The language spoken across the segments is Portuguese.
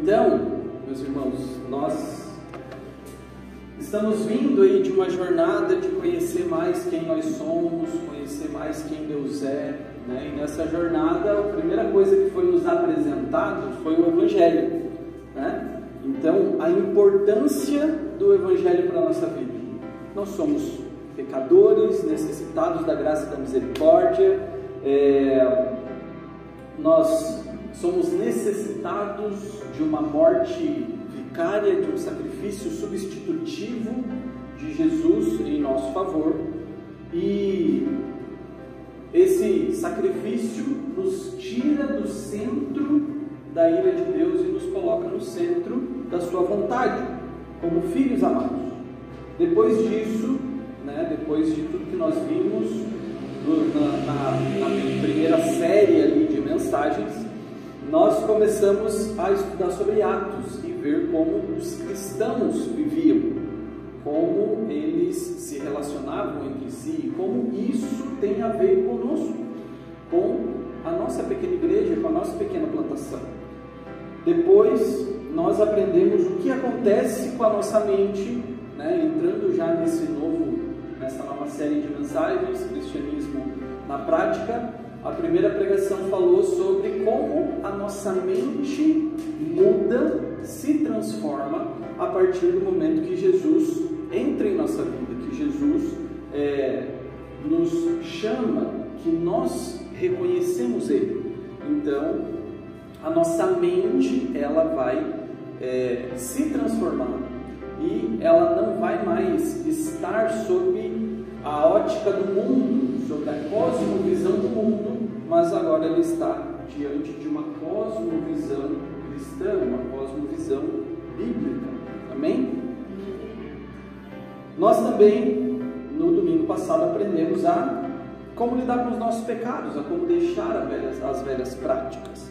Então, meus irmãos, nós estamos vindo aí de uma jornada de conhecer mais quem nós somos, conhecer mais quem Deus é, né? E nessa jornada, a primeira coisa que foi nos apresentado foi o Evangelho, né? Então, a importância do Evangelho para a nossa vida. Nós somos pecadores, necessitados da graça e da misericórdia, nós somos necessitados de uma morte vicária, de um sacrifício substitutivo de Jesus em nosso favor, e esse sacrifício nos tira do centro da ira de Deus e nos coloca no centro da sua vontade, como filhos amados. Depois disso, depois de tudo que nós vimos na primeira série ali de mensagens, nós começamos a estudar sobre Atos e ver como os cristãos viviam, como eles se relacionavam entre si, como isso tem a ver conosco, com a nossa pequena igreja, com a nossa pequena plantação. Depois nós aprendemos o que acontece com a nossa mente, entrando já nessa nova série de mensagens, Cristianismo na Prática. A primeira pregação falou sobre como a nossa mente muda, se transforma a partir do momento que Jesus entra em nossa vida, que Jesus nos chama, que nós reconhecemos Ele. Então, a nossa mente, ela vai se transformar e ela não vai mais estar sob a ótica do mundo, sobre a cosmovisão do mundo, mas agora ele está diante de uma cosmovisão cristã, uma cosmovisão bíblica. Amém? Nós também, no domingo passado, aprendemos a como lidar com os nossos pecados, a como deixar as velhas práticas.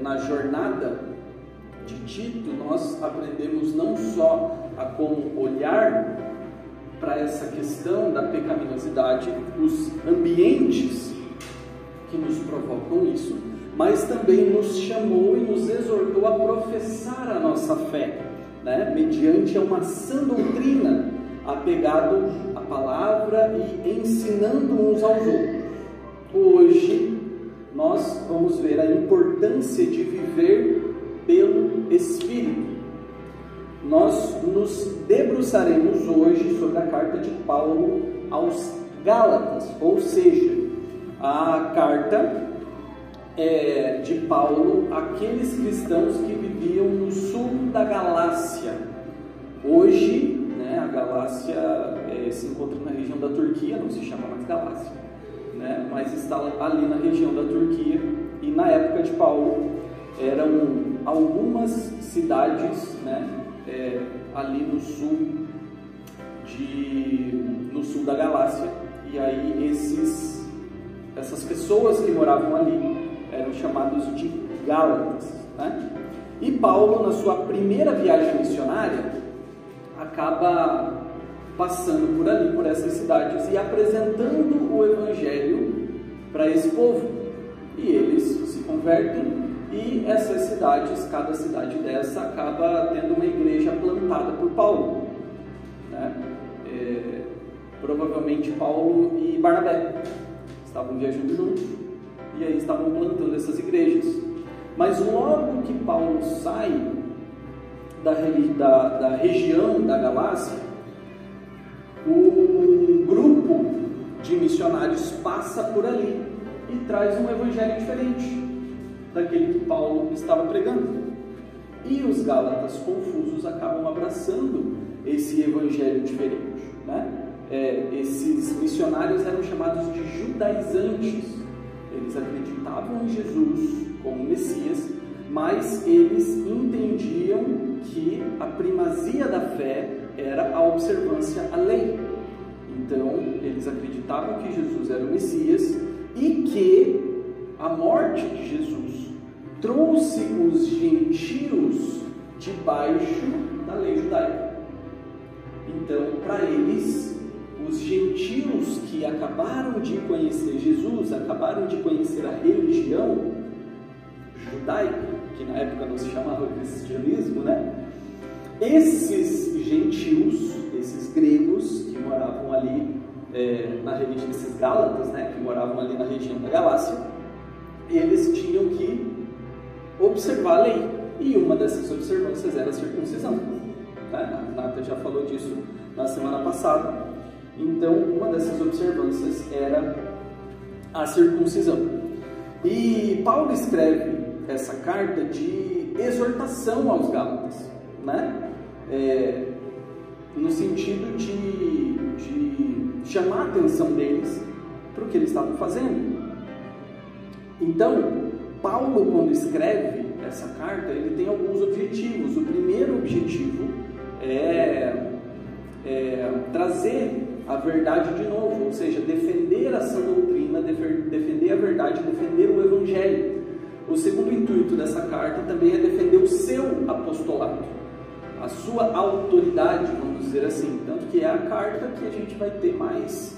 Na jornada de Tito, nós aprendemos não só a como olhar para essa questão da pecaminosidade, os ambientes que nos provocam isso, mas também nos chamou e nos exortou a professar a nossa fé, mediante uma sã doutrina, apegado à palavra e ensinando uns aos outros. Hoje nós vamos ver a importância de viver pelo Espírito. Nós nos debruçaremos hoje sobre a carta de Paulo aos Gálatas, ou seja, a carta de Paulo àqueles cristãos que viviam no sul da Galácia. Hoje, a Galácia se encontra na região da Turquia, não se chama mais Galácia, mas está ali na região da Turquia, e na época de Paulo eram algumas cidades, ali no sul da Galácia, e aí essas pessoas que moravam ali eram chamados de Gálatas, E Paulo, na sua primeira viagem missionária, acaba passando por ali, por essas cidades, e apresentando o Evangelho para esse povo, e eles se convertem. E essas cidades, cada cidade dessa, acaba tendo uma igreja plantada por Paulo. Provavelmente Paulo e Barnabé estavam viajando juntos, e aí estavam plantando essas igrejas. Mas logo que Paulo sai da região da Galácia, um grupo de missionários passa por ali e traz um evangelho diferente daquele que Paulo estava pregando. E os gálatas confusos acabam abraçando esse evangelho diferente, Esses missionários eram chamados de judaizantes. Eles acreditavam em Jesus como Messias, mas eles entendiam que a primazia da fé era a observância à lei. Então, eles acreditavam que Jesus era o Messias e que a morte de Jesus trouxe os gentios debaixo da lei judaica. Então, para eles, os gentios que acabaram de conhecer Jesus, acabaram de conhecer a religião judaico, que na época não se chamava cristianismo, né? Esses gentios, esses gregos que moravam ali na região, esses gálatas, né, que moravam ali na região da Galácia, eles tinham que observar a lei, e uma dessas observâncias era a circuncisão, né? A Nata já falou disso na semana passada. Então, uma dessas observâncias era a circuncisão. E Paulo escreve essa carta de exortação aos gálatas, né? No sentido de chamar a atenção deles para o que eles estavam fazendo. Então, Paulo, quando escreve essa carta, ele tem alguns objetivos. O primeiro objetivo é trazer a verdade de novo, ou seja, defender a sã doutrina, defender a verdade, defender o evangelho. O segundo intuito dessa carta também é defender o seu apostolado, a sua autoridade, vamos dizer assim. Tanto que é a carta que a gente vai ter mais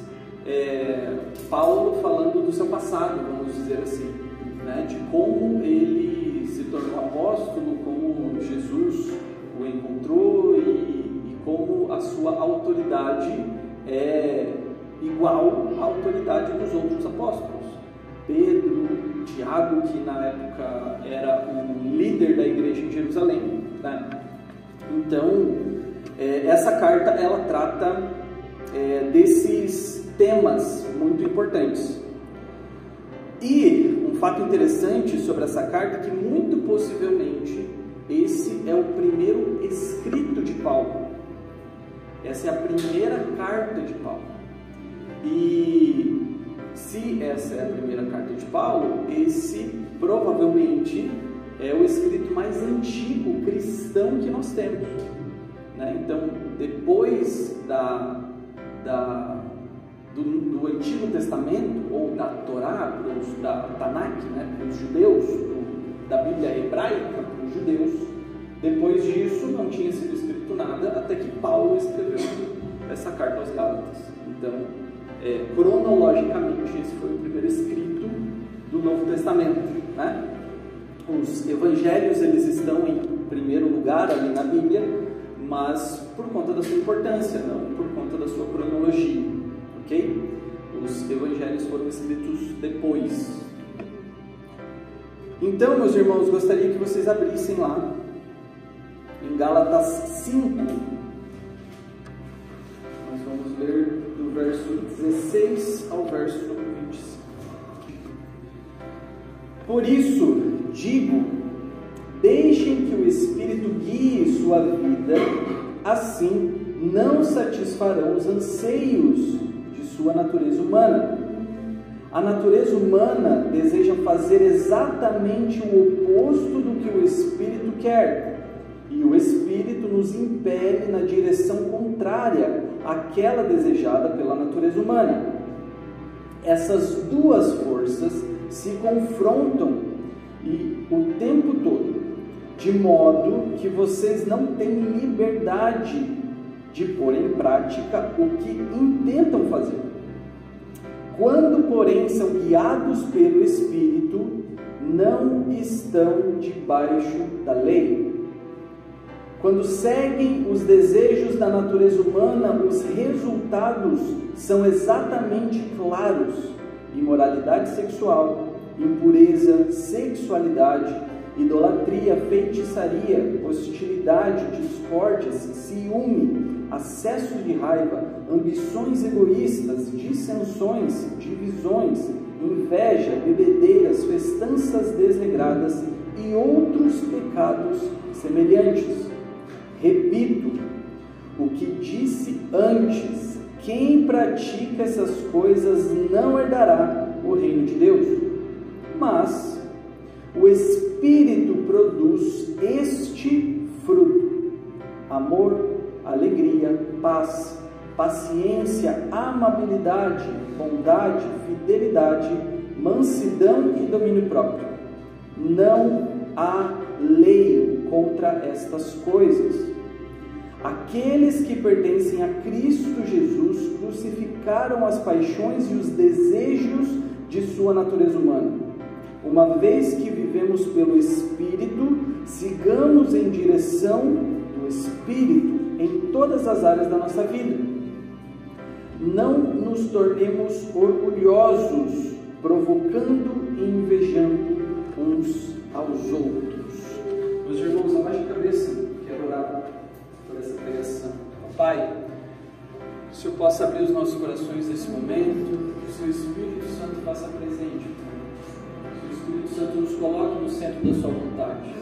Paulo falando do seu passado, vamos dizer assim, né? De como ele se tornou apóstolo, como Jesus o encontrou e como a sua autoridade é igual à autoridade dos outros apóstolos. Pedro, Tiago, que na época era um líder da igreja em Jerusalém, né? Então, essa carta ela trata desses temas muito importantes. E um fato interessante sobre essa carta é que muito possivelmente esse é o primeiro escrito de Paulo. Essa é a primeira carta de Paulo. E se essa é a primeira carta de Paulo, esse provavelmente é o escrito mais antigo cristão que nós temos, né? Então, depois do Antigo Testamento, ou da Torá, da Tanakh, né, para os judeus, da Bíblia hebraica para os judeus, depois disso não tinha sido escrito nada, até que Paulo escreveu essa carta aos Gálatas. Então, cronologicamente, esse foi o primeiro escrito do Novo Testamento, né? Os evangelhos, eles estão em primeiro lugar ali na Bíblia, mas por conta da sua importância, não por conta da sua cronologia, ok? Os evangelhos foram escritos depois. Então, meus irmãos, gostaria que vocês abrissem lá em Gálatas 5. Nós vamos ler do verso 16 ao verso 25. Por isso, digo, deixem que o Espírito guie sua vida, assim não satisfarão os anseios de sua natureza humana. A natureza humana deseja fazer exatamente o oposto do que o Espírito quer, e o Espírito nos impele na direção contrária àquela desejada pela natureza humana. Essas duas forças se confrontam o tempo todo, de modo que vocês não têm liberdade de pôr em prática o que intentam fazer. Quando, porém, são guiados pelo Espírito, não estão debaixo da lei. Quando seguem os desejos da natureza humana, os resultados são exatamente claros: imoralidade sexual, impureza, sexualidade, idolatria, feitiçaria, hostilidade, discórdias, ciúme, acesso de raiva, ambições egoístas, dissensões, divisões, inveja, bebedeiras, festanças desregradas e outros pecados semelhantes. Repito o que disse antes: quem pratica essas coisas não herdará o reino de Deus. Mas o Espírito produz este fruto: amor, alegria, paz, paciência, amabilidade, bondade, fidelidade, mansidão e domínio próprio. Não há lei contra estas coisas. Aqueles que pertencem a Cristo Jesus crucificaram as paixões e os desejos de sua natureza humana. Uma vez que vivemos pelo Espírito, sigamos em direção do Espírito em todas as áreas da nossa vida. Não nos tornemos orgulhosos, provocando e invejando uns aos outros. Meus irmãos, abaixe a cabeça, quero orar por essa pregação. Pai, que o Senhor possa abrir os nossos corações nesse momento, que o Seu Espírito Santo faça presente, que o Espírito Santo nos coloque no centro da Sua vontade,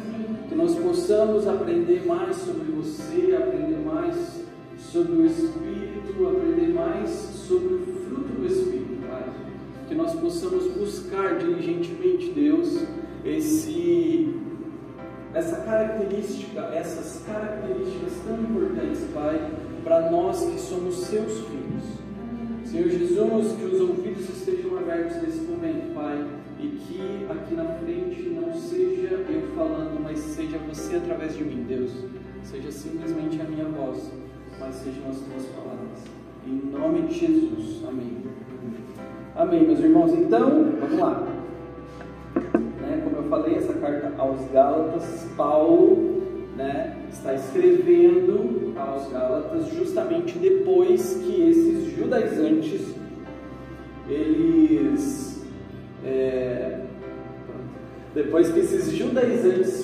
que nós possamos aprender mais sobre Você, aprender mais sobre o Espírito, aprender mais sobre o fruto do Espírito, Pai. Que nós possamos buscar diligentemente, Deus, essas características tão importantes, Pai, para nós que somos Seus filhos. Senhor Jesus, que os ouvidos estejam abertos nesse momento, Pai, e que aqui na frente não seja eu falando, mas seja Você através de mim, Deus. Seja simplesmente a minha voz, mas sejam as Tuas palavras. Em nome de Jesus. Amém. Amém, meus irmãos. Então, vamos lá. Como eu falei, essa carta aos Gálatas, Paulo está escrevendo aos Gálatas justamente depois que esses judaizantes,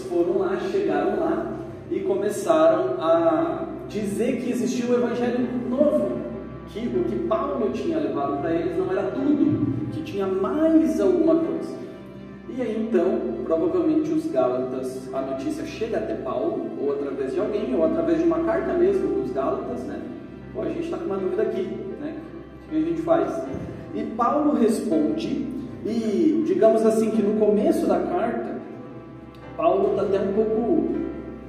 foram lá, chegaram lá e começaram a dizer que existia um evangelho novo, que o que Paulo tinha levado para eles não era tudo, que tinha mais alguma coisa. E aí então, provavelmente os Gálatas, a notícia chega até Paulo, ou através de alguém, ou através de uma carta mesmo dos Gálatas, Pô, a gente está com uma dúvida aqui, O que a gente faz? E Paulo responde, e digamos assim que no começo da carta, Paulo está até um pouco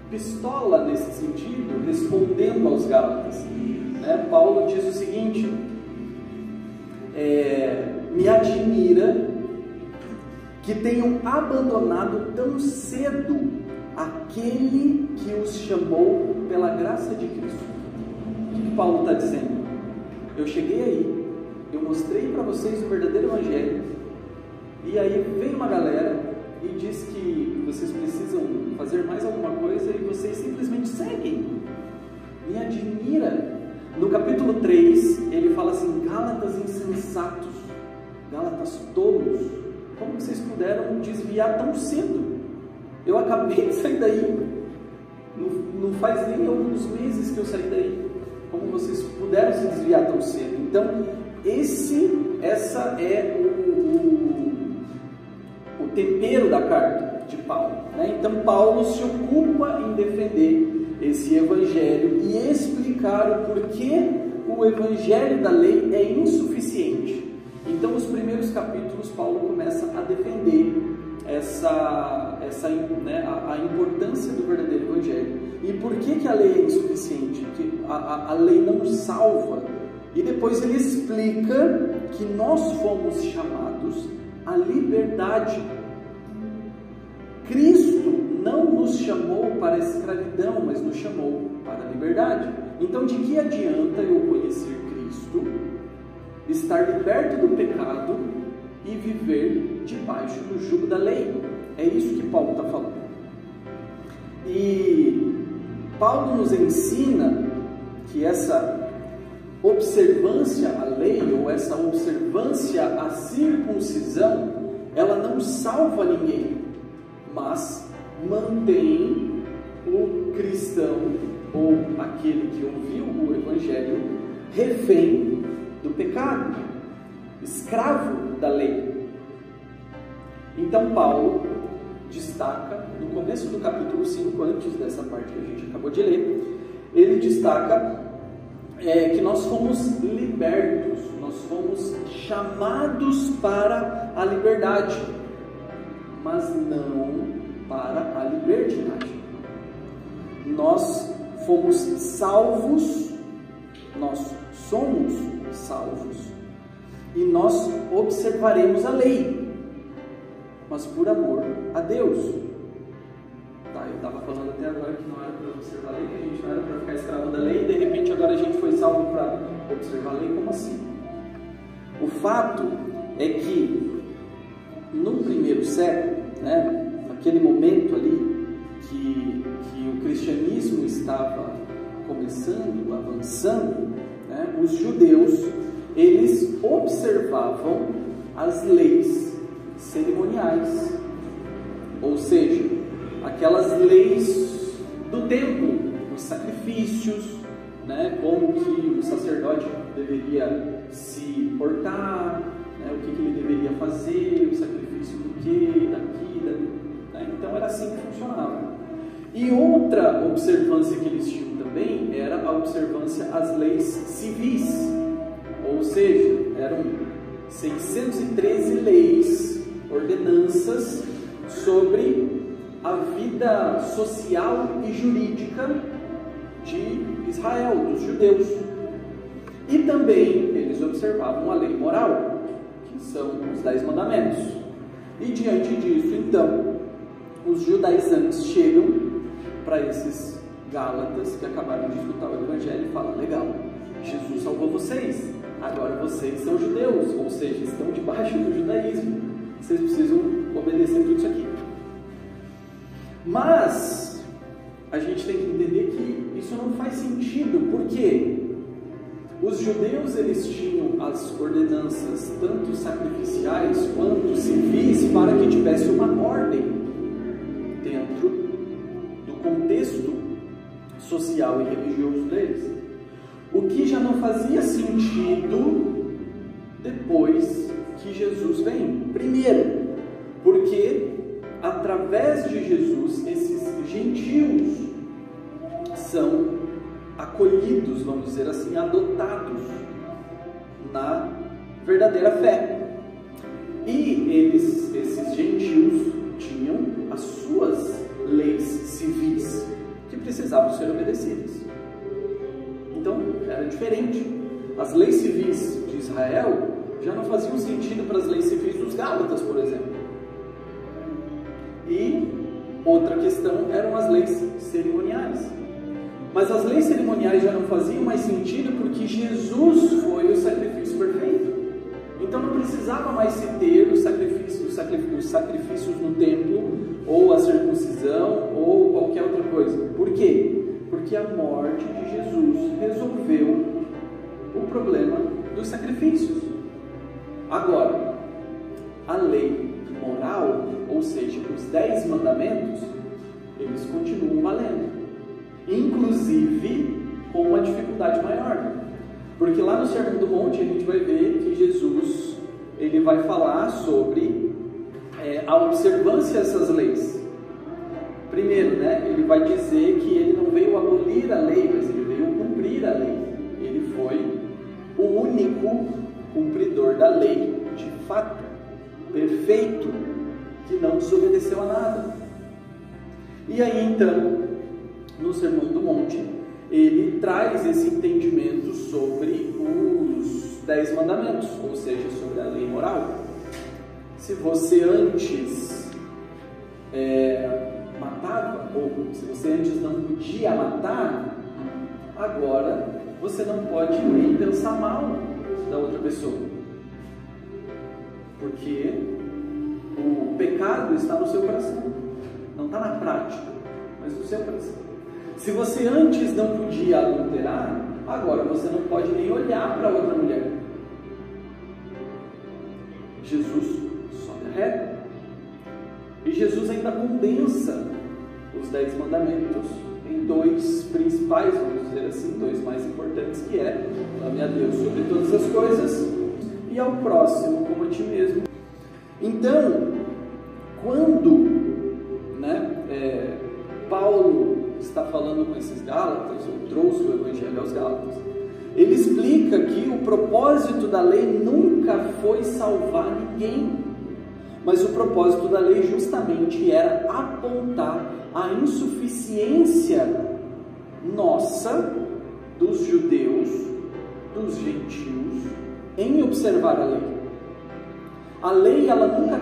pistola nesse sentido, respondendo aos Gálatas. Paulo diz o seguinte: me admira que tenham abandonado tão cedo aquele que os chamou pela graça de Cristo. O que Paulo está dizendo? Eu cheguei aí, eu mostrei para vocês o verdadeiro evangelho, e aí vem uma galera e diz que vocês precisam fazer mais alguma coisa e vocês simplesmente seguem. Me admira. No capítulo 3, ele fala assim: Gálatas insensatos, Gálatas tolos, como vocês puderam desviar tão cedo? Eu acabei de sair daí, não faz nem alguns meses que eu saí daí. Como vocês puderam se desviar tão cedo? Então, essa é o tempero da carta de Paulo. Então, Paulo se ocupa em defender esse evangelho e explicar o porquê o evangelho da lei é insuficiente. Então, nos primeiros capítulos, Paulo começa a defender a importância do verdadeiro evangelho. E por que a lei é insuficiente? Que a lei não salva. E depois ele explica que nós fomos chamados à liberdade. Cristo não nos chamou para a escravidão, mas nos chamou para a liberdade. Então, de que adianta eu conhecer Cristo, estar liberto do pecado e viver debaixo do jugo da lei? É isso que Paulo está falando. E Paulo nos ensina que essa observância à lei, ou essa observância à circuncisão, ela não salva ninguém, mas mantém o cristão, ou aquele que ouviu o evangelho, refém do pecado, escravo da lei. Então Paulo destaca, no começo do capítulo 5, antes dessa parte que a gente acabou de ler, ele destaca que nós fomos libertos, nós fomos chamados para a liberdade, mas não para a libertinagem. Nós fomos salvos, nós somos salvos, e nós observaremos a lei, mas por amor a Deus. Eu estava falando até agora que não era para observar a lei, que a gente não era para ficar escravo da lei, e de repente agora a gente foi salvo para observar a lei. Como assim? O fato é que no primeiro século, naquele momento ali, que o cristianismo estava começando, avançando, né, os judeus, eles observavam as leis cerimoniais, ou seja, aquelas leis do templo, os sacrifícios, né, como que o sacerdote deveria se portar, né, o que ele deveria fazer, o sacrifício do que, daquilo, né? Então era assim que funcionava. E outra observância que eles tinham também era a observância às leis civis, ou seja, eram 613 leis, ordenanças sobre a vida social e jurídica de Israel, dos judeus. E também eles observavam a lei moral, que são os 10 mandamentos. E diante disso, então, os judaizantes chegam para esses gálatas que acabaram de escutar o evangelho e falam: legal, Jesus salvou vocês, agora vocês são judeus, ou seja, estão debaixo do judaísmo, vocês precisam obedecer tudo isso aqui. Mas a gente tem que entender que isso não faz sentido, porque os judeus, eles tinham as ordenanças tanto sacrificiais quanto civis para que tivesse uma ordem dentro do contexto social e religioso deles, o que já não fazia sentido depois que Jesus vem. Primeiro, porque através de Jesus, esses gentios são acolhidos, vamos dizer assim, adotados na verdadeira fé. E esses gentios tinham as suas leis civis que precisavam ser obedecidas. Então, era diferente. As leis civis de Israel já não faziam sentido para as leis civis dos Gálatas, por exemplo. E outra questão eram as leis cerimoniais. Mas as leis cerimoniais já não faziam mais sentido porque Jesus foi o sacrifício perfeito. Então não precisava mais se ter os sacrifícios no templo, ou a circuncisão, ou qualquer outra coisa. Por quê? Porque a morte de Jesus resolveu o problema dos sacrifícios. Agora, a lei moral, ou seja, os 10 mandamentos, eles continuam valendo, inclusive com uma dificuldade maior, porque lá no Sermão do Monte a gente vai ver que Jesus, ele vai falar sobre a observância dessas leis. Primeiro, né, ele vai dizer que ele não veio abolir a lei, mas ele veio cumprir a lei. Ele foi o único cumpridor da lei, de fato, perfeito, que não desobedeceu a nada. E aí então, no Sermão do Monte, ele traz esse entendimento sobre os 10 mandamentos, ou seja, sobre a lei moral. Se você antes matava, ou se você antes não podia matar, agora você não pode nem pensar mal da outra pessoa, porque o pecado está no seu coração, não está na prática, mas no seu coração. Se você antes não podia adulterar, agora você não pode nem olhar para outra mulher. Jesus sobe a régua. E Jesus ainda condensa os 10 mandamentos em 2 principais, vamos dizer assim, 2 mais importantes, que é: ame a Deus sobre todas as coisas e ao próximo como a ti mesmo. Então, quando Paulo está falando com esses Gálatas, ou trouxe o Evangelho aos Gálatas, ele explica que o propósito da lei nunca foi salvar ninguém, mas o propósito da lei justamente era apontar a insuficiência nossa, dos judeus, dos gentios, em observar a lei. A lei, ela nunca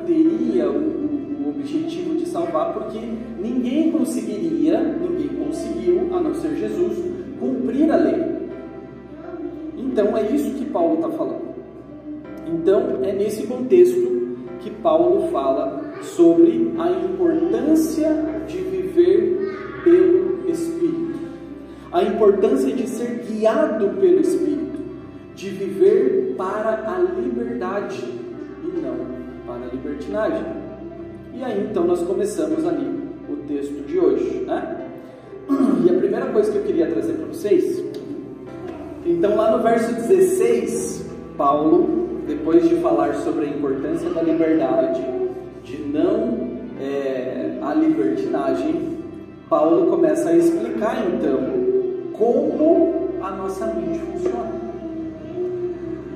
teria o objetivo de salvar, porque ninguém conseguiu, a não ser Jesus, cumprir a lei. Então é isso que Paulo está falando. Então é nesse contexto que Paulo fala sobre a importância de viver pelo Espírito, a importância de ser guiado pelo Espírito, de viver para a liberdade e não para a libertinagem. E aí então nós começamos ali o texto de hoje, né? E a primeira coisa que eu queria trazer para vocês, então lá no verso 16, Paulo, depois de falar sobre a importância da liberdade, de não a libertinagem, Paulo começa a explicar então como a nossa mente funciona.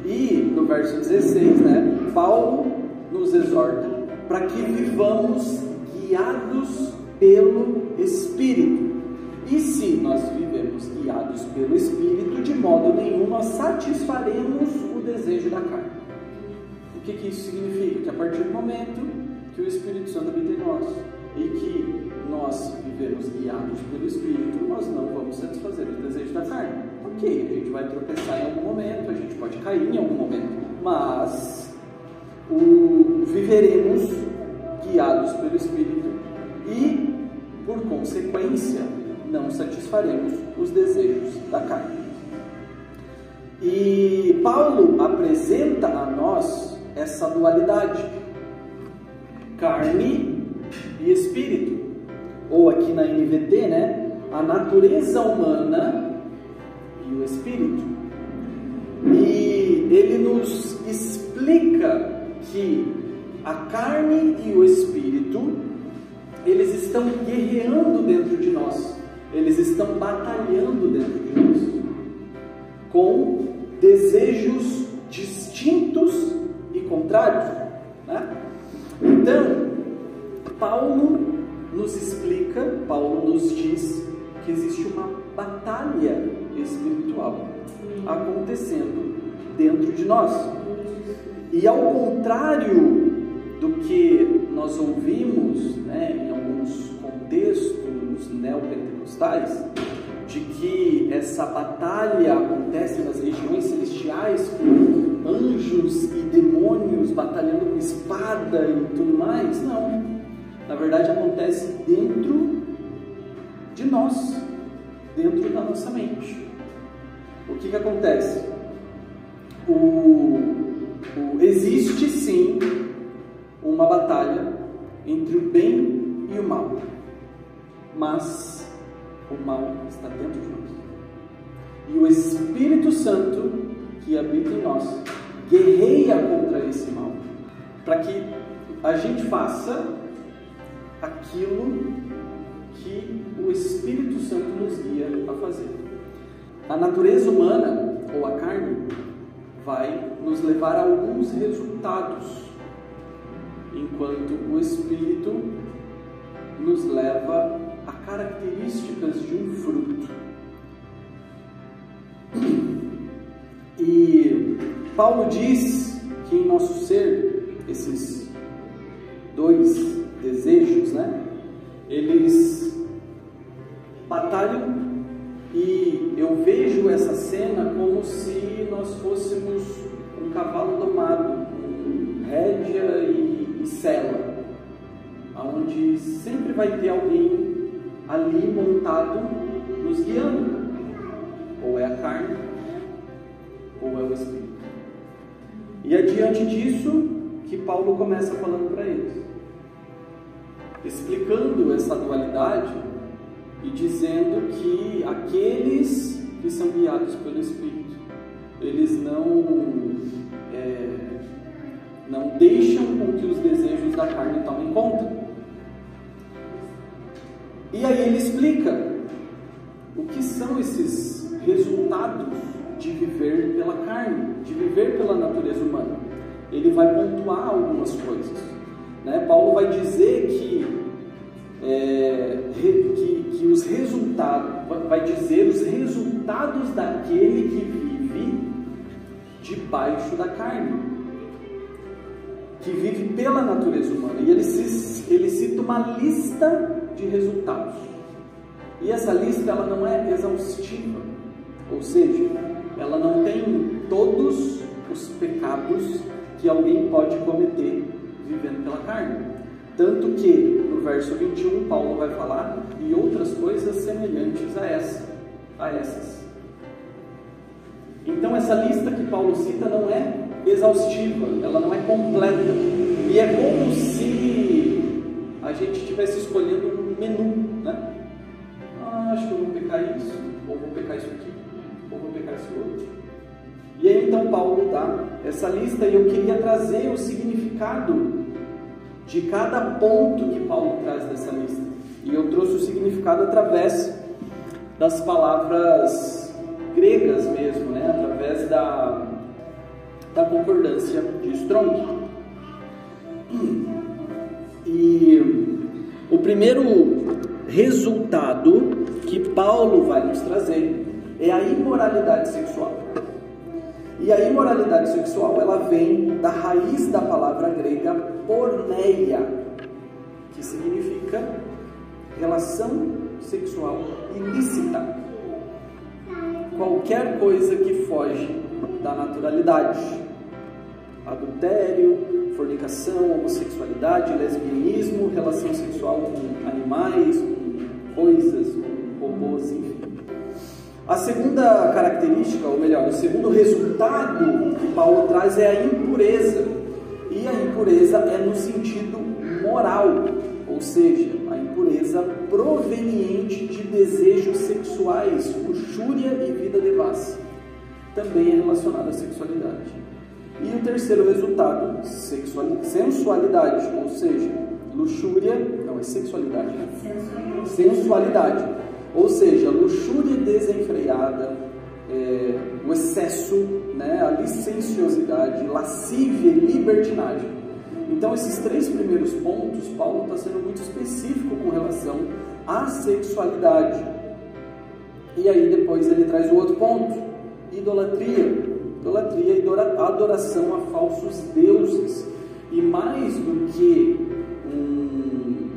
E no verso 16, né, Paulo nos exorta para que vivamos guiados pelo Espírito. E se nós vivemos guiados pelo Espírito, de modo nenhum nós satisfaremos o desejo da carne. O que isso significa? Que a partir do momento que o Espírito Santo habita em nós e que nós vivemos guiados pelo Espírito, nós não vamos satisfazer o desejo da carne. Ok, a gente vai tropeçar em algum momento, a gente pode cair em algum momento, mas viveremos guiados pelo Espírito e, por consequência, não satisfaremos os desejos da carne. E Paulo apresenta a nós essa dualidade, carne e espírito, ou aqui na NVT, né, a natureza humana e o espírito. E ele nos explica que a carne e o espírito, eles estão guerreando dentro de nós, eles estão batalhando dentro de nós, com desejos distintos e contrários, né? Então, Paulo nos explica, Paulo nos diz que existe uma batalha espiritual acontecendo dentro de nós. E ao contrário do que nós ouvimos, né, em alguns contextos neopentecostais, de que essa batalha acontece nas regiões celestiais com anjos e demônios batalhando com espada e tudo mais, não. Na verdade acontece dentro de nós, dentro da nossa mente. O que acontece? Existe sim uma batalha entre o bem e o mal, mas o mal está dentro de nós. E o Espírito Santo que habita em nós guerreia contra esse mal, para que a gente faça aquilo que o Espírito Santo nos guia a fazer. A natureza humana, ou a carne, vai nos levar a alguns resultados, enquanto o Espírito nos leva a características de um fruto. E Paulo diz que em nosso ser, esses dois desejos, né, eles batalham, e eu vejo essa cena como se nós fôssemos um cavalo domado, com rédea e sela, onde sempre vai ter alguém ali montado nos guiando, ou é a carne ou é o Espírito. E é diante disso que Paulo começa falando para eles, explicando essa dualidade e dizendo que aqueles que são guiados pelo Espírito, eles não deixam com que os desejos da carne tomem conta. E aí ele explica o que são esses resultados de viver pela carne, de viver pela natureza humana. Ele vai pontuar algumas coisas, né? Paulo vai dizer que os resultados, vai dizer os resultados daquele que vive debaixo da carne, que vive pela natureza humana. E ele cita uma lista de resultados. E essa lista, ela não é exaustiva, ou seja, ela não tem todos os pecados que alguém pode cometer vivendo pela carne. Tanto que no verso 21 Paulo vai falar e outras coisas semelhantes a essas. Então essa lista que Paulo cita não é exaustiva, ela não é completa. E é como se a gente estivesse escolhendo um menu, né? Acho que eu vou pecar isso, ou vou pecar isso aqui, ou vou pecar esse outro. E aí então Paulo dá essa lista e eu queria trazer o significado de cada ponto que Paulo traz dessa lista. E eu trouxe o significado através das palavras gregas mesmo, né? Através da concordância de Strong. E o primeiro resultado que Paulo vai nos trazer é a imoralidade sexual. E a imoralidade sexual, ela vem da raiz da palavra grega porneia, que significa relação sexual ilícita. Qualquer coisa que foge da naturalidade. Adultério, fornicação, homossexualidade, lesbianismo, relação sexual com animais, com coisas, com robôs, enfim. A segunda característica, ou melhor, o segundo resultado que Paulo traz é a impureza. E a impureza é no sentido moral, ou seja, a impureza proveniente de desejos sexuais, luxúria e vida devassa. Também é relacionada à sexualidade. E o terceiro resultado, sensualidade, ou seja, luxúria, não é sexualidade, né? Sensualidade. Ou seja, luxúria desenfreada, o excesso, né, a licenciosidade, lascívia e libertinagem. Então, esses três primeiros pontos, Paulo está sendo muito específico com relação à sexualidade. E aí depois ele traz o outro ponto, idolatria. Idolatria e adoração a falsos deuses. E mais do que um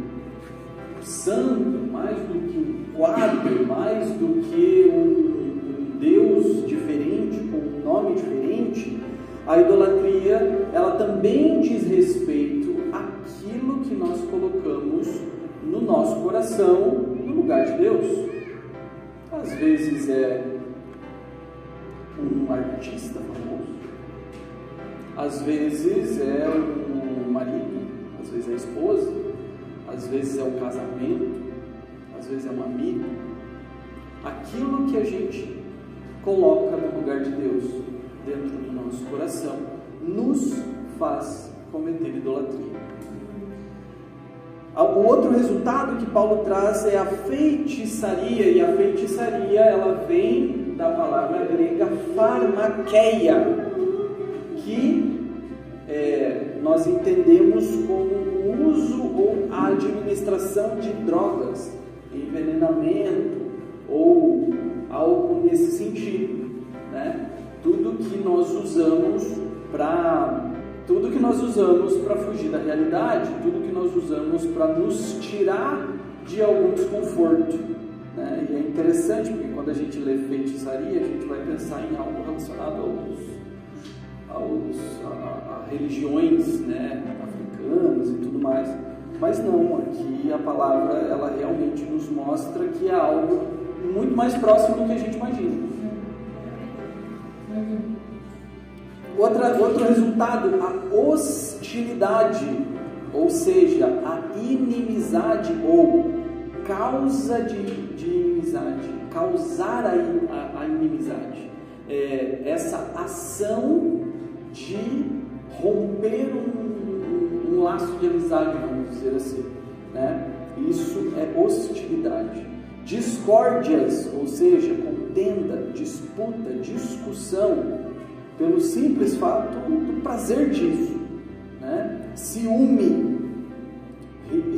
santo, mais do que um quadro, mais do que um Deus diferente, com um nome diferente, a idolatria, ela também diz respeito àquilo que nós colocamos no nosso coração, no lugar de Deus. Às vezes é um artista famoso, às vezes é um marido, às vezes é a esposa, às vezes é um casamento, às vezes é um amigo. Aquilo que a gente coloca no lugar de Deus dentro do nosso coração nos faz cometer idolatria. O outro resultado que Paulo traz é a feitiçaria, e a feitiçaria ela vem da palavra grega pharmakeia, que nós entendemos como o uso ou a administração de drogas, envenenamento ou algo nesse sentido, né? Tudo que nós usamos para fugir da realidade, tudo que nós usamos para nos tirar de algum desconforto, né? E é interessante porque quando a gente lê feitiçaria, a gente vai pensar em algo relacionado a religiões, né, africanas e tudo mais, mas não, aqui a palavra ela realmente nos mostra que é algo muito mais próximo do que a gente imagina. Outro resultado, a hostilidade, ou seja, a inimizade ou causa de inimizade, causar a inimizade, essa ação de romper um laço de amizade, vamos dizer assim, né? Isso é hostilidade. Discórdias, ou seja, contenda, disputa, discussão, pelo simples fato do prazer disso, né? Ciúme,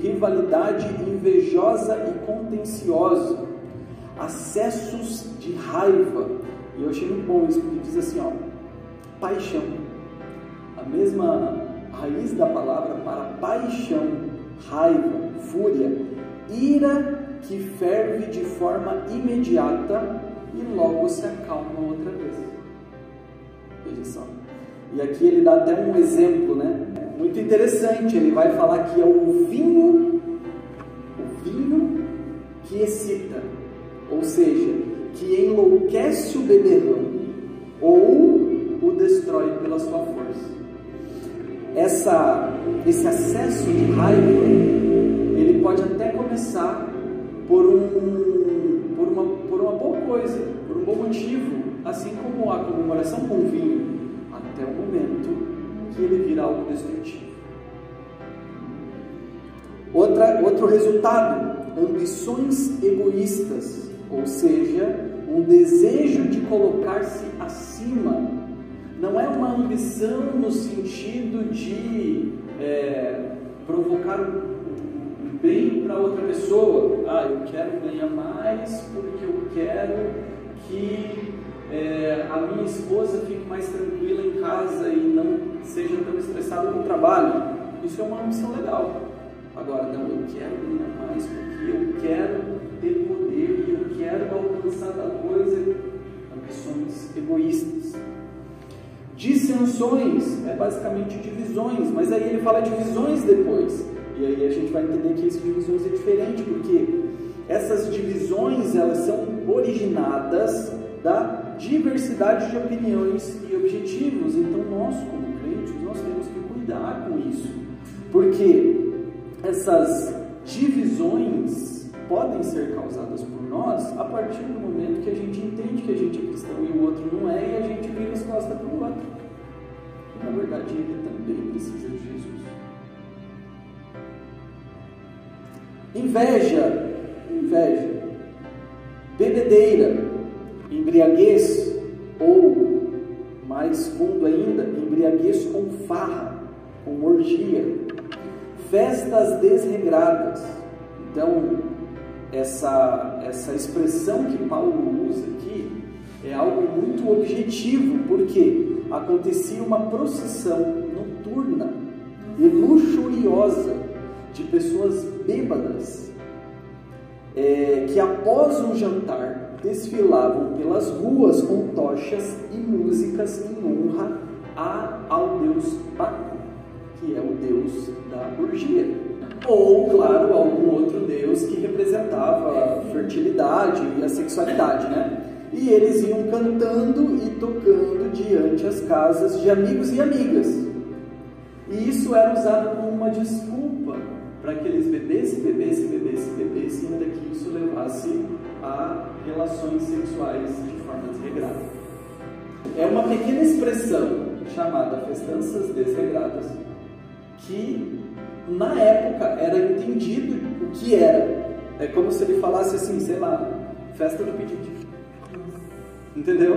rivalidade invejosa e contenciosa, acessos de raiva. E eu achei muito bom isso, porque diz assim, ó, paixão, a mesma raiz da palavra para paixão, raiva, fúria, ira que ferve de forma imediata e logo se acalma outra vez. Veja só. E aqui ele dá até um exemplo, né, muito muito interessante, ele vai falar que é o vinho que excita, ou seja, que enlouquece o beberrão ou o destrói pela sua força. Esse acesso de raiva, ele pode até começar por uma boa coisa, por um bom motivo, assim como a comemoração com o vinho, até o momento que ele vira algo destrutivo. Outro resultado, ambições egoístas, ou seja, um desejo de colocar-se acima. Não é uma ambição no sentido de provocar um bem para outra pessoa. Eu quero ganhar mais porque eu quero que a minha esposa fique mais tranquila em casa e não seja tão estressada no trabalho. Isso é uma ambição legal. Agora, não, eu quero ganhar mais porque eu quero ter poder e eu quero alcançar tal coisa. Ambições egoístas. Dissensões é basicamente divisões, mas aí ele fala divisões depois. E aí a gente vai entender que essas divisões é diferente, porque essas divisões elas são originadas da diversidade de opiniões e objetivos. Então nós, como crentes, nós temos que cuidar com isso, porque essas divisões podem ser causadas por nós a partir do momento que a gente entende que a gente é cristão e o outro não é, e a gente vira as costas para o outro. E, na verdade, ele também precisa de Jesus. Inveja, bebedeira, embriaguez, ou, mais fundo ainda, embriaguez com farra, com orgia, festas desregradas. Então, essa expressão que Paulo usa aqui é algo muito objetivo, porque acontecia uma procissão noturna e luxuriosa de pessoas bêbadas, que após um jantar desfilavam pelas ruas com tochas e músicas em honra ao deus Baco, que é o deus da orgia. Ou, claro, algum outro deus que representava a fertilidade e a sexualidade, né? E eles iam cantando e tocando diante as casas de amigos e amigas. E isso era usado como uma desculpa para que eles bebessem, ainda que isso levasse a relações sexuais de forma desregrada. É uma pequena expressão chamada festanças desregradas, que na época era entendido o que era. É como se ele falasse assim, sei lá, festa do pedido. Entendeu?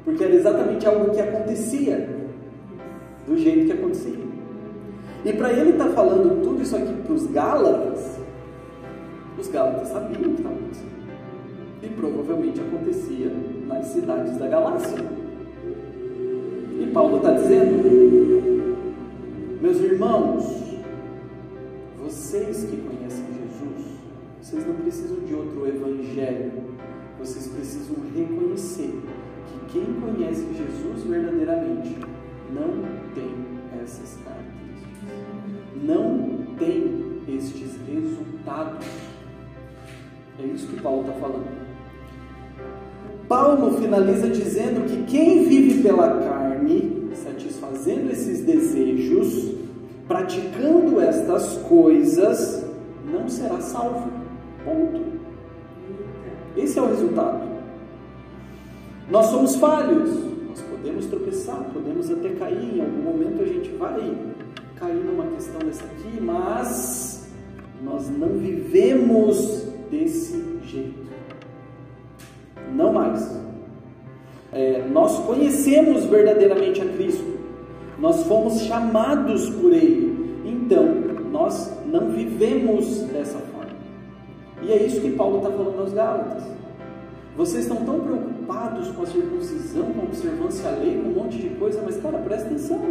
Porque era exatamente algo que acontecia do jeito que acontecia. E para ele estar falando tudo isso aqui para os Gálatas sabiam o que estava acontecendo. E provavelmente acontecia nas cidades da Galácia. E Paulo está dizendo: meus irmãos, vocês que conhecem Jesus, vocês não precisam de outro evangelho. Vocês precisam reconhecer que quem conhece Jesus verdadeiramente não tem essas características, não tem estes resultados. É isso que Paulo está falando. Paulo finaliza dizendo que quem vive pela carne, satisfazendo esses desejos, praticando estas coisas, não será salvo. Ponto. Esse é o resultado. Nós somos falhos, nós podemos tropeçar, podemos até cair, em algum momento a gente vai cair numa questão dessa aqui, mas nós não vivemos desse jeito. Não mais. Nós conhecemos verdadeiramente a Cristo, nós fomos chamados por Ele, então nós não vivemos dessa forma. E é isso que Paulo está falando aos Gálatas. Vocês estão tão preocupados com a circuncisão, com a observância à lei, com um monte de coisa, mas cara, presta atenção.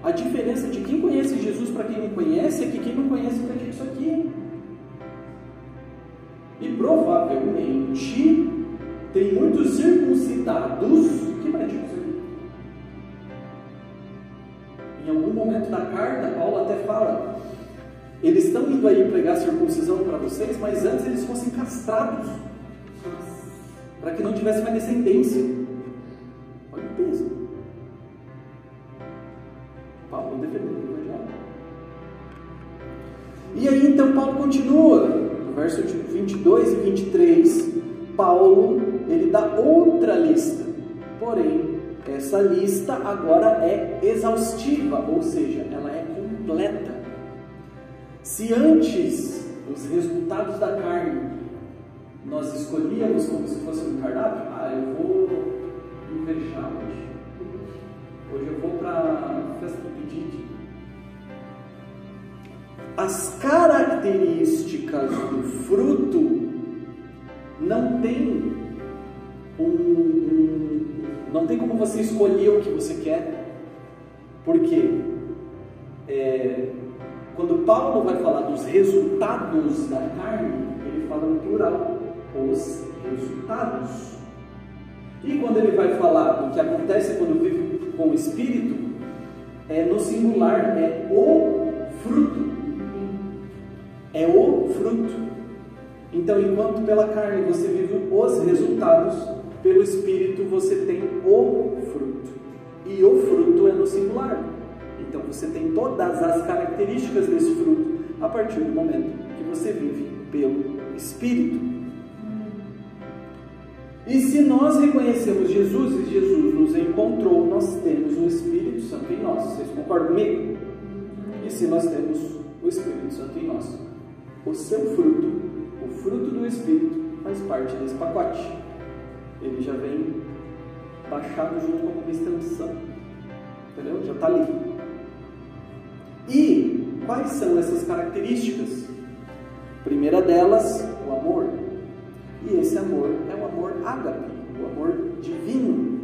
A diferença de quem conhece Jesus para quem não conhece é que quem não conhece pratica isso aqui. E provavelmente tem muitos circuncidados que praticam isso aqui. Em algum momento da carta, Paulo até fala, eles estão indo aí pregar circuncisão para vocês, mas antes eles fossem castrados, para que não tivesse mais descendência. Olha o peso. Paulo defendendo o evangelho. E aí então Paulo continua, no verso 22 e 23, Paulo, ele dá outra lista, porém, essa lista agora é exaustiva, ou seja, ela é completa. Se antes os resultados da carne nós escolhíamos como se fosse um cardápio, eu vou invejar hoje. Hoje eu vou para a festa do pedido. As características do fruto não tem não tem como você escolher o que você quer. Por quê? Quando Paulo vai falar dos resultados da carne, ele fala no plural, os resultados. E quando ele vai falar do que acontece quando vive com o Espírito, no singular, é o fruto. É o fruto. Então, enquanto pela carne você vive os resultados, pelo Espírito você tem o fruto. E o fruto é no singular. Então você tem todas as características desse fruto a partir do momento que você vive pelo Espírito. E se nós reconhecemos Jesus e Jesus nos encontrou, nós temos o Espírito Santo em nós. Vocês concordam comigo? E se nós temos o Espírito Santo em nós, o seu fruto, o fruto do Espírito, faz parte desse pacote. Ele já vem baixado junto com uma extensão. Entendeu? Já está ali. E quais são essas características? Primeira delas, o amor. E esse amor é o amor ágape, o amor divino.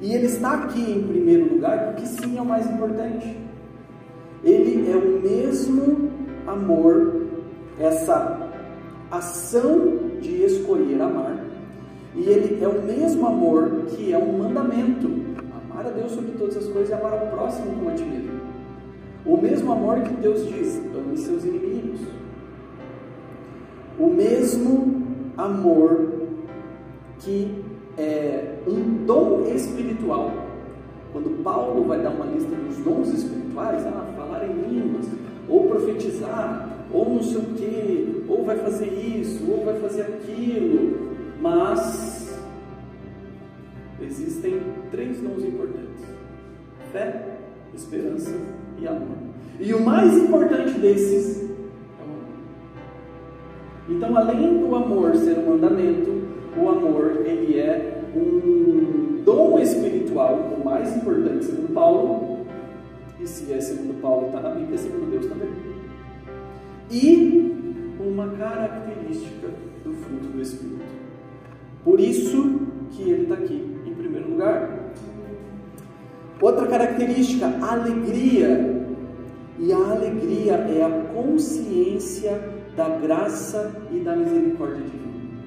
E ele está aqui em primeiro lugar porque sim é o mais importante. Ele é o mesmo amor, essa ação de escolher amar. E ele é o mesmo amor que é um mandamento. Amar a Deus sobre todas as coisas e amar ao próximo como a ti mesmo. O mesmo amor que Deus diz, ame seus inimigos. O mesmo amor que é um dom espiritual. Quando Paulo vai dar uma lista dos dons espirituais, falar em línguas, ou profetizar, ou não sei o que, ou vai fazer isso, ou vai fazer aquilo. Mas existem 3 dons importantes: fé, esperança e amor. E o mais importante desses é o amor. Então, além do amor ser um mandamento, o amor ele é um dom espiritual, o mais importante segundo Paulo. E se é segundo Paulo, está na Bíblia, é segundo Deus também. E uma característica do fruto do Espírito. Por isso que ele está aqui em primeiro lugar. Outra característica, alegria. E a alegria é a consciência da graça e da misericórdia divina.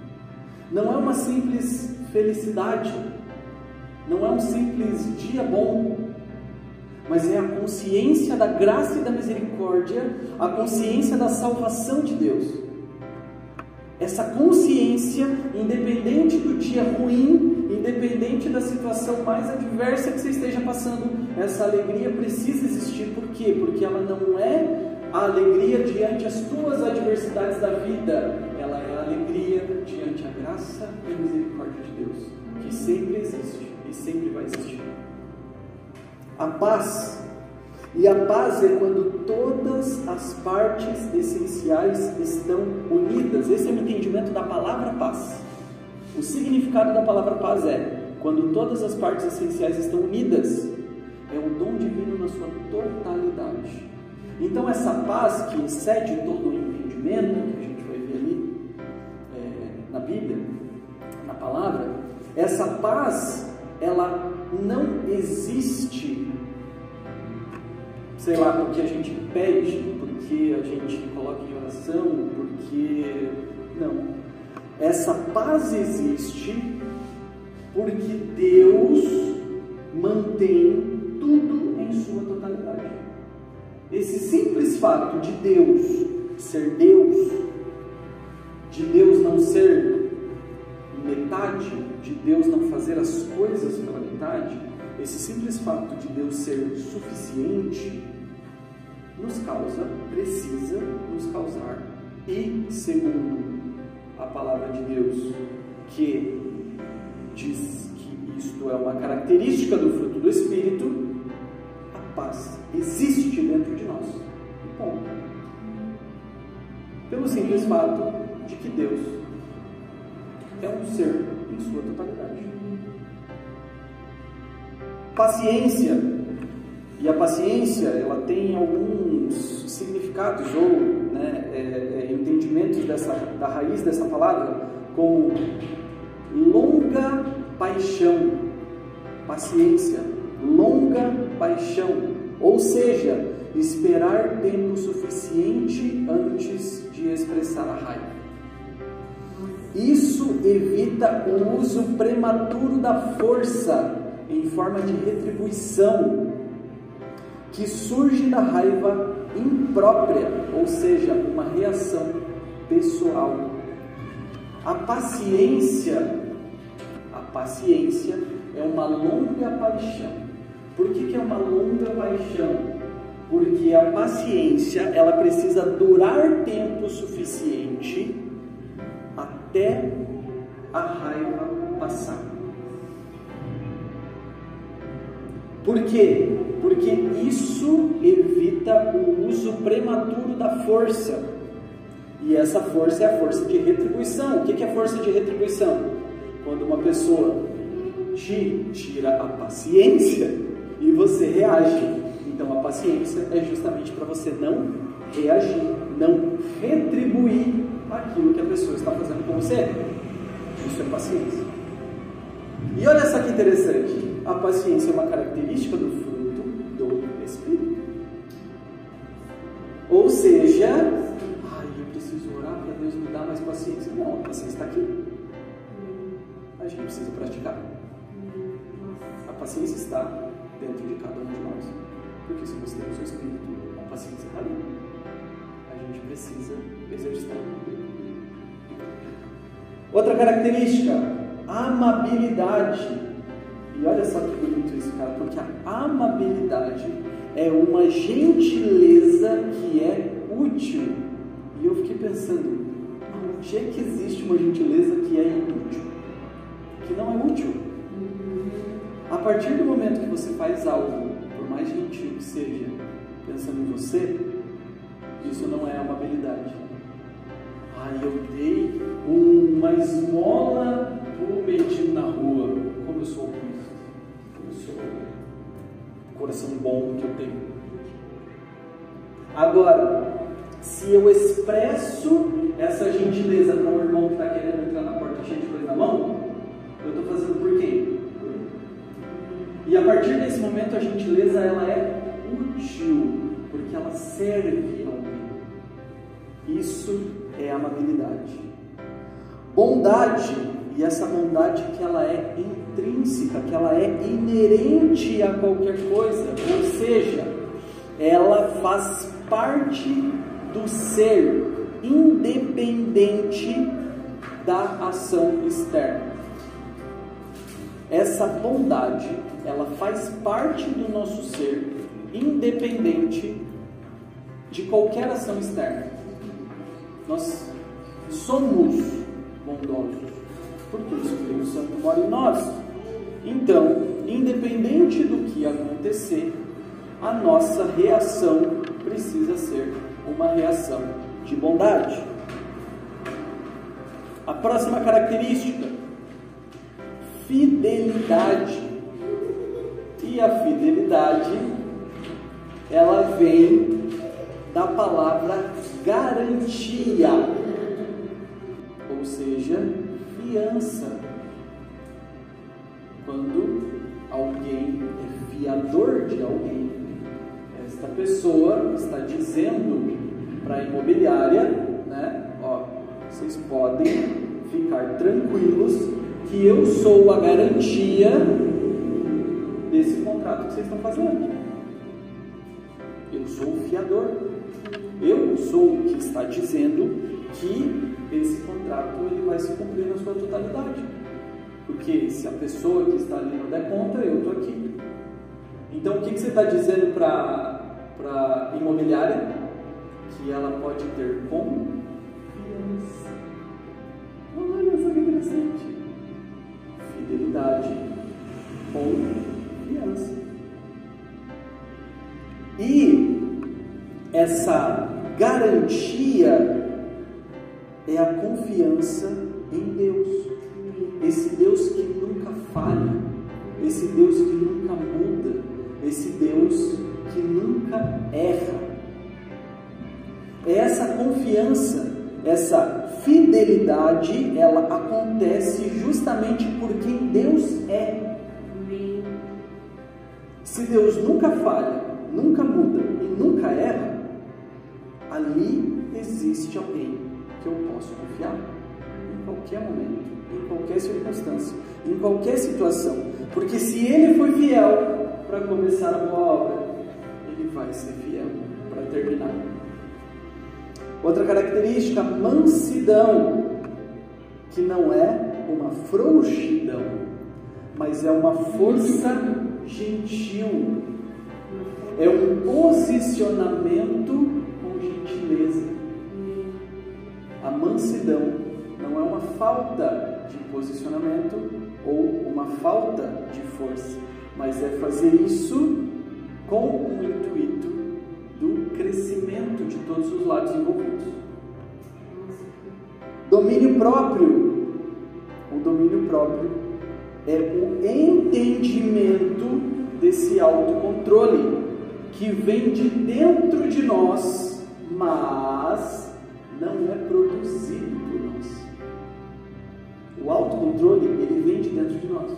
Não é uma simples felicidade, não é um simples dia bom, mas é a consciência da graça e da misericórdia, a consciência da salvação de Deus. Essa consciência, independente do dia ruim, independente da situação mais adversa que você esteja passando, essa alegria precisa existir. Por quê? Porque ela não é a alegria diante as tuas adversidades da vida, ela é a alegria diante a graça e a misericórdia de Deus, que sempre existe e sempre vai existir. A paz. E a paz é quando todas as partes essenciais estão unidas. Esse é o entendimento da palavra paz. O significado da palavra paz é quando todas as partes essenciais estão unidas. É um dom divino na sua totalidade. Então essa paz que excede todo o entendimento, que a gente vai ver ali na Bíblia, na palavra, essa paz, ela não existe, sei lá, porque a gente pede, porque a gente coloca em oração, porque... Não. Essa paz existe porque Deus mantém tudo em sua totalidade. esse simples fato de Deus ser Deus, de Deus não ser metade, de Deus não fazer as coisas pela metade, esse simples fato de Deus ser suficiente precisa nos causar, e segundo a palavra de Deus, que diz que isto é uma característica do fruto do Espírito, a paz existe dentro de nós. Ponto. Pelo simples fato de que Deus é um ser em sua totalidade. Paciência. E a paciência, ela tem alguns significados ou entendimentos da raiz dessa palavra, como longa paixão, paciência, longa paixão, ou seja, esperar tempo suficiente antes de expressar a raiva. Isso evita o uso prematuro da força em forma de retribuição que surge da raiva imprópria, ou seja, uma reação pessoal. A paciência é uma longa paixão. Por que é uma longa paixão? Porque a paciência, ela precisa durar tempo suficiente até a raiva passar. Por quê? Porque isso evita o uso prematuro da força. E essa força é a força de retribuição. O que é a força de retribuição? Quando uma pessoa te tira a paciência e você reage. Então a paciência é justamente para você não reagir, não retribuir aquilo que a pessoa está fazendo com você. Isso é paciência. E olha só que interessante. A paciência é uma característica do fruto do Espírito. Ou seja, eu preciso orar para Deus me dar mais paciência. Não, a paciência está aqui. A gente precisa praticar. A paciência está dentro de cada um de nós. Porque se você tem o seu Espírito, a paciência está ali. A gente precisa exercitar. Outra característica, amabilidade. E olha só que bonito isso, cara, porque a amabilidade é uma gentileza que é útil. E eu fiquei pensando, onde é que existe uma gentileza que é inútil? Que não é útil. A partir do momento que você faz algo, por mais gentil que seja, pensando em você, isso não é amabilidade. Eu dei uma esmola pro mendigo na rua. Como eu sou Cristo, como eu sou o coração bom que eu tenho. Agora, se eu expresso essa gentileza para um irmão que está querendo entrar na porta cheio de coisa na mão, eu estou fazendo por quê? E a partir desse momento a gentileza ela é útil, porque ela serve a alguém. Isso é amabilidade. Bondade, e essa bondade que ela é intrínseca, que ela é inerente a qualquer coisa, ou seja, ela faz parte do ser, independente da ação externa. Essa bondade, ela faz parte do nosso ser, independente de qualquer ação externa. Nós somos bondosos, porque o Espírito Santo mora em nós. Então, independente do que acontecer, a nossa reação precisa ser uma reação de bondade. A próxima característica, fidelidade. E a fidelidade, ela vem da palavra garantia, ou seja, fiança. Quando alguém é fiador de alguém, esta pessoa está dizendo para a imobiliária, vocês podem ficar tranquilos que eu sou a garantia desse contrato que vocês estão fazendo. Eu sou o fiador. Eu sou o que está dizendo que esse contrato ele vai se cumprir na sua totalidade. Porque se a pessoa que está ali não der conta, eu estou aqui. Então o que você está dizendo para a imobiliária? Que ela pode ter confiança. Olha só que interessante. Fidelidade, confiança. E essa garantia é a confiança em Deus. Esse Deus que nunca falha, esse Deus que nunca muda, esse Deus que nunca erra. É essa confiança, essa fidelidade, ela acontece justamente por quem Deus é. Se Deus nunca falha, nunca muda e nunca erra, ali existe alguém que eu posso confiar em qualquer momento, em qualquer circunstância, em qualquer situação. Porque se Ele foi fiel para começar a boa obra, Ele vai ser fiel para terminar. Outra característica, mansidão, que não é uma frouxidão, mas é uma força gentil, é um posicionamento com gentileza. A mansidão não é uma falta de posicionamento ou uma falta de força, mas é fazer isso com o intuito do crescimento de todos os lados envolvidos. Domínio próprio. O domínio próprio é o entendimento desse autocontrole que vem de dentro de nós, mas não é produzido por nós. O autocontrole, ele vem de dentro de nós,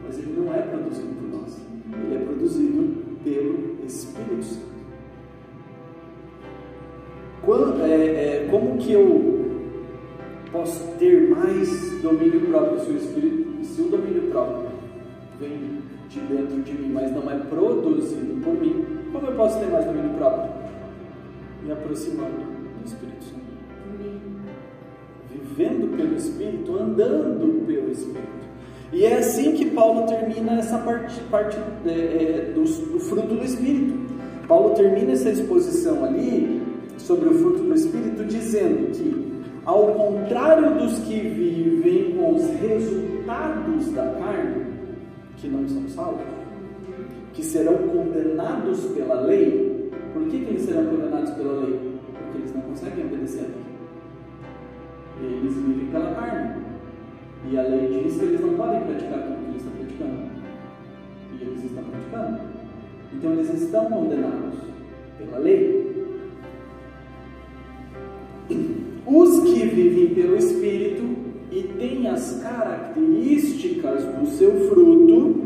mas ele não é produzido por nós. Ele é produzido pelo Espírito Santo. Como que eu posso ter mais domínio próprio se o domínio próprio vem de dentro de mim, mas não é produzido por mim? Como eu posso ter mais domínio próprio? Me aproximando do Espírito Santo. Vivendo pelo Espírito, andando pelo Espírito. E é assim que Paulo termina essa parte do fruto do Espírito. Paulo termina essa exposição ali sobre o fruto do Espírito dizendo que, ao contrário dos que vivem com os resultados da carne, que não são salvos, que serão condenados pela lei. Por que eles serão condenados pela lei? Porque eles não conseguem obedecer a lei. Eles vivem pela carne. E a lei diz que eles não podem praticar aquilo que eles estão praticando. E eles estão praticando. Então eles estão condenados pela lei. Os que vivem pelo Espírito e têm as características do seu fruto,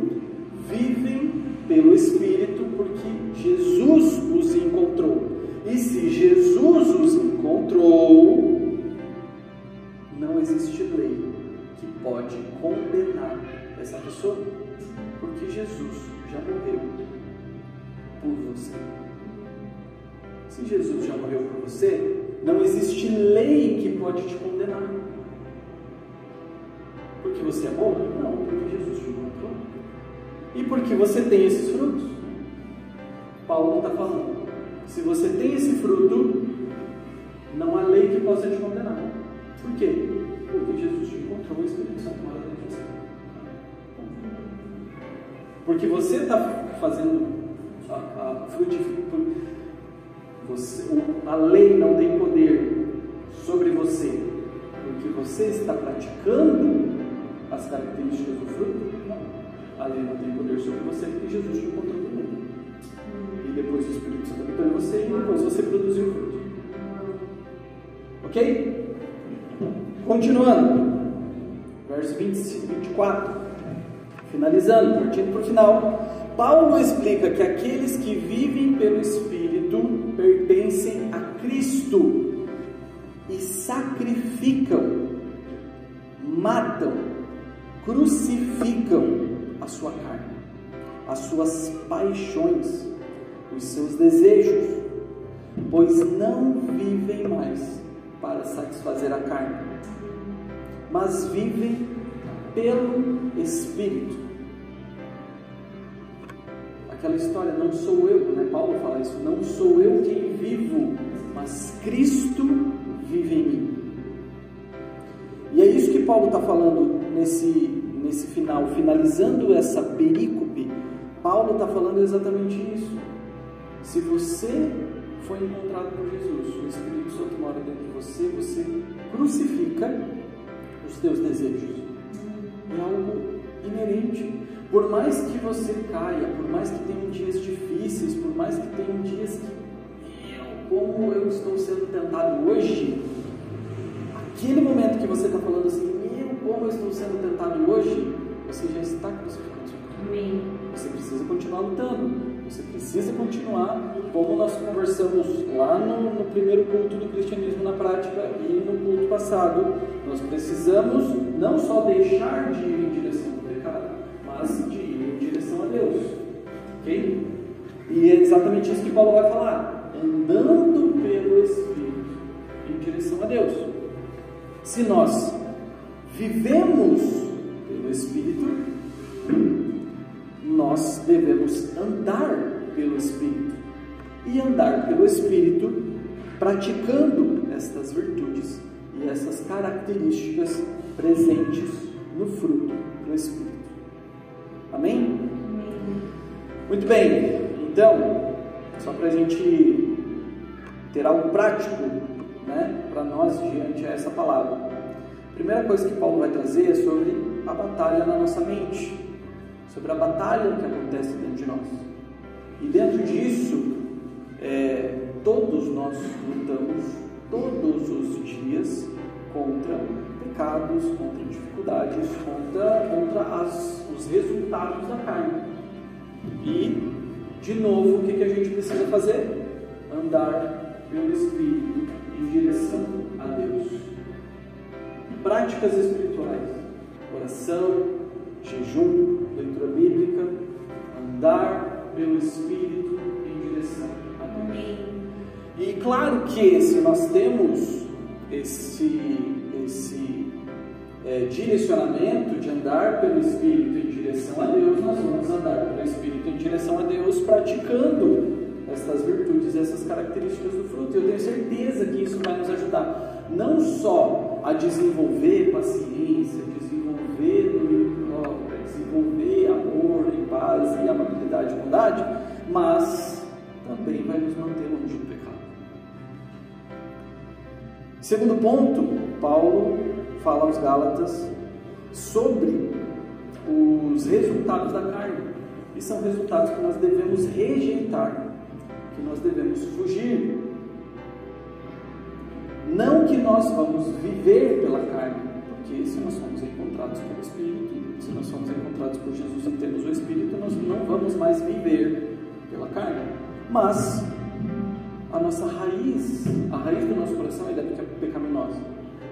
vivem pelo Espírito porque Jesus os encontrou. E se Jesus os encontrou, não existe lei que pode condenar essa pessoa, porque Jesus já morreu por você. Se Jesus já morreu por você, não existe lei que pode te condenar. Porque você é bom? Não, porque Jesus te encontrou. E porque você tem esses frutos. Paulo não está falando. Se você tem esse fruto, não há lei que possa te condenar. Por quê? Porque Jesus te encontrou, o Espírito Santo mora dentro de você. Porque você está fazendo a frutificação. A lei não tem poder sobre você, porque você está praticando as características do fruto? Não. A lei não tem poder sobre você, porque Jesus te encontrou também. E depois o Espírito Santo habitou em você, e depois você produziu o fruto. Ok? Continuando. Verso 24. Finalizando, partindo para o final. Paulo explica que aqueles que vivem pelo Espírito pertencem a Cristo e sacrificam, matam, crucificam a sua carne, as suas paixões, os seus desejos, pois não vivem mais para satisfazer a carne, mas vivem pelo Espírito. Aquela história, não sou eu, né? Paulo fala isso, não sou eu quem vivo, mas Cristo vive em mim. E é isso que Paulo está falando nesse final, finalizando essa perícope. Paulo está falando exatamente isso. Se você foi encontrado por Jesus, o Espírito Santo mora dentro de você, você crucifica os teus desejos. É algo inerente. Por mais que você caia, por mais que tenham dias difíceis, por mais que tenham dias que como eu estou sendo tentado hoje, aquele momento que você está falando assim, como eu estou sendo tentado hoje, você já está crucificado. Amém. Você precisa continuar lutando, você precisa continuar, como nós conversamos lá no primeiro culto do cristianismo na prática e no culto passado, nós precisamos não só deixar de ir em direção ao pecado, mas de ir em direção a Deus, ok? E é exatamente isso que Paulo vai falar, andando pelo Espírito em direção a Deus. Se nós vivemos pelo Espírito, nós devemos andar pelo Espírito. E andar pelo Espírito praticando estas virtudes e essas características presentes no fruto do Espírito. Amém? Muito bem, então, só para a gente ter algo prático, né, para nós diante dessa palavra. A primeira coisa que Paulo vai trazer é sobre a batalha na nossa mente, sobre a batalha que acontece dentro de nós. E dentro disso, todos nós lutamos todos os dias contra pecados, contra dificuldades, contra os resultados da carne. E, de novo, o que a gente precisa fazer? Andar pelo Espírito em direção a Deus. Práticas espirituais, oração, jejum, leitura bíblica, andar pelo Espírito em direção a Deus. E claro que se nós temos esse direcionamento de andar pelo Espírito em direção a Deus, nós vamos andar pelo Espírito em direção a Deus praticando essas virtudes, essas características do fruto. Eu tenho certeza que isso vai nos ajudar não só a desenvolver paciência, desenvolver amor e paz e amabilidade e bondade, mas também vai nos manter longe do pecado. Segundo ponto, Paulo fala aos Gálatas sobre os resultados da carne, e são resultados que nós devemos rejeitar, que nós devemos fugir. Não que nós vamos viver pela carne, porque se nós somos encontrados pelo Espírito, se nós somos encontrados por Jesus e temos o Espírito, nós não vamos mais viver pela carne, mas a nossa raiz, a raiz do nosso coração ainda é pecaminosa.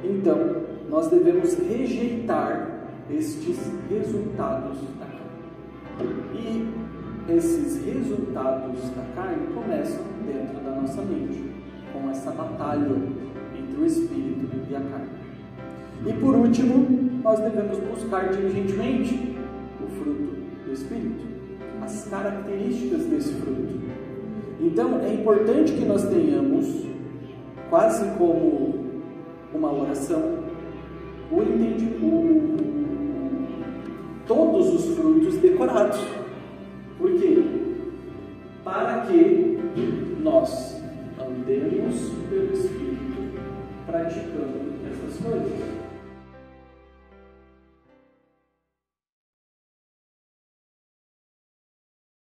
Então, nós devemos rejeitar estes resultados da carne. E esses resultados da carne começam dentro da nossa mente, com essa batalha entre o Espírito e a carne. E por último, nós devemos buscar diligentemente o fruto do Espírito, as características desse fruto. Então, é importante que nós tenhamos, quase como uma oração, todos os frutos decorados. Por quê? Para que nós andemos pelo Espírito praticando essas coisas.